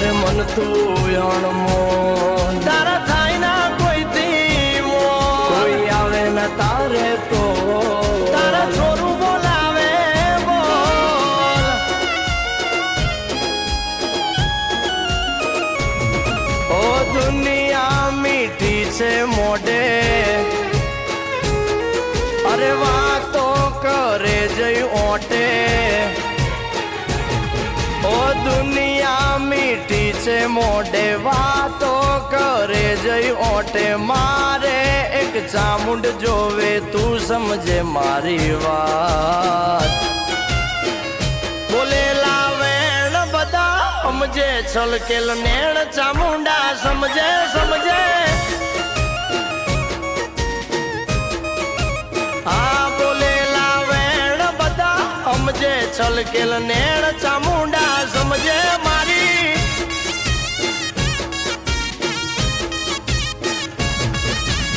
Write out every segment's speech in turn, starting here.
અરે મન તું અણમો તારા થાય ના કોઈથી કોઈ આવે ના તારે તો તારા છોરું બોલાવે બોલ ઓ દુનિયા મીઠી છે મોઢે અરે વાતો કરે જઈ ઓટે ઓ દુનિયા મીઠી છે મોઢે વાતો કરે જઈ ઓટે મારે એક ચામુંડ જોવે તું સમજે મારી વાત બોલેલા વેણ બધા સમજે છલકેલ નેણ ચામુંડા સમજે સમજે આ બોલેલા વેણ બધા સમજે છલકેલ નેણ ચામુંડા સમજે મારી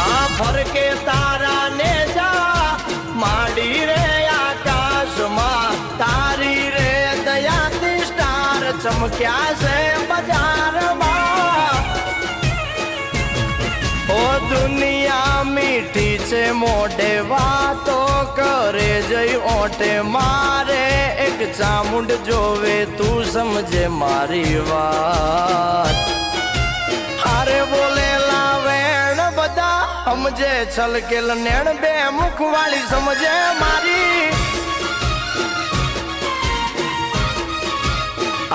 આ ફરકે તારા ને જા માંડી રે આકાશમાં તારી રે દયાથી સ્ટાર ચમક્યા છે બજારમાં ઓ દુનિયા મીઠી છે મોઢે વાતો કરે જઈ ઓટે મારે એક ચામુંડ જોવે તું સમજે મારી વાત હારે બોલેલા વેણ બધા સમજે છલકેલ નેણ બે મુખ વાળી સમજે મારી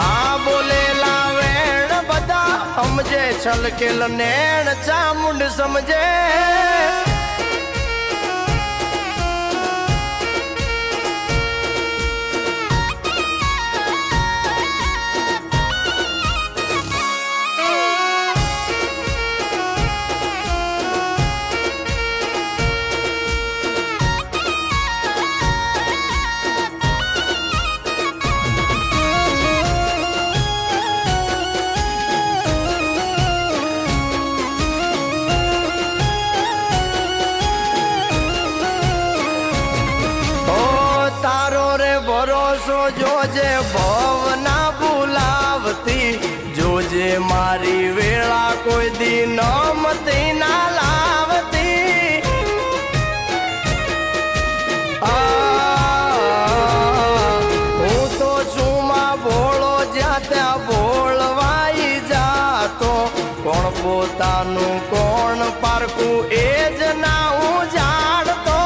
આ બોલેલા વેણ બધા સમજે છલકેલ નેણ ચામુંડ સમજે ભરોસો જોજે ભવના ભૂલાવતી જોજે મારી વેળા કોઈ દી નમતી ના લાવતી હું તો છુમાં ભોળો જ્યાં ત્યાં ભોળવાઈ જાતો કોણ પોતાનું કોણ પારકું એ જ ના હું જાણતો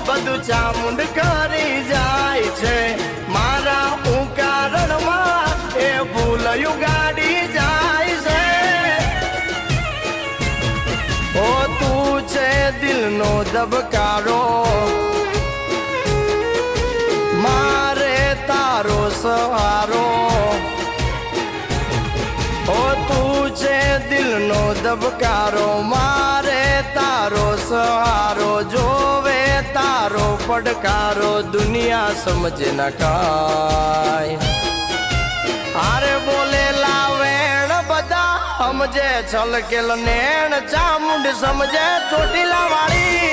બધું ચામુંડ કરી જાય છે મારા હું કારણમાં એ ભૂલયું ગાડી જાય છે ઓ તું છે દિલનો ધબકારો મારે તારો સહારો ઓ તું છે દિલનો ધબકારો મારે તારો સહારો જોવે તારો પડકારો દુનિયા સમજે ના કાય આરે બોલેલા વેણ બધા સમજે છલકેલ નેણ ચામુંડ સમજે ચોટીલા વાળી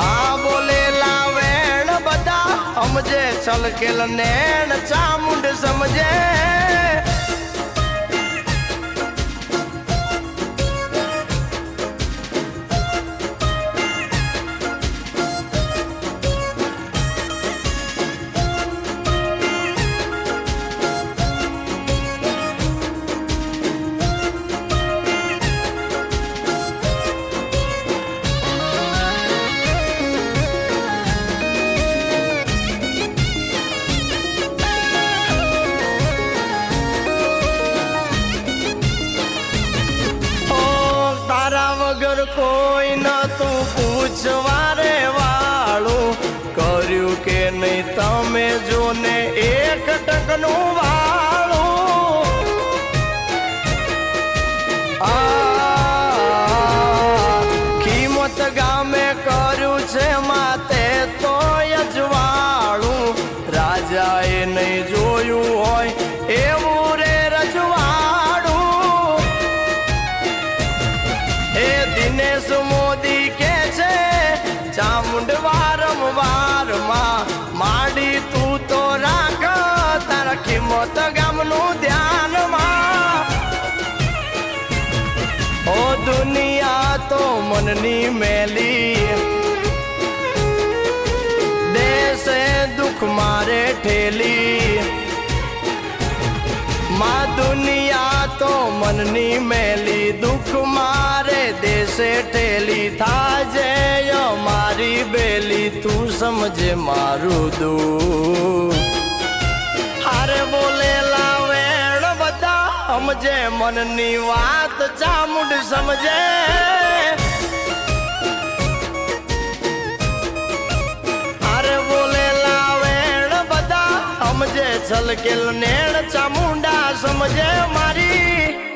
આ બોલેલા વેણ બધા સમજે છલકેલ નેણ ચામુંડ સમજે કોઈ ન તું પૂછવારે વાળું કર્યું કે નહીં તમે જોને એક ટકનું વાળું કિંમત ગામે કર્યું છે માતે તો અજવાળું રાજાએ નહીં જોયું હોય એવું રે રજવાડું એ દિનેશ મોદી કે છે ચામુંડ મનની મેલી દેશે દુઃખ મારે ઠેલી માં દુનિયા તો મનની મેલી દુઃખ મારે દેશે ઠેલી થાજે મારી બેલી તું સમજે મારું દુઃખ હારે બોલેલા વેણ બધા સમજે મનની વાત ચામુંડ સમજે હારે બોલેલા વેણ બધા સમજે છલકેલ નેણ ચામુંડા સમજે મારી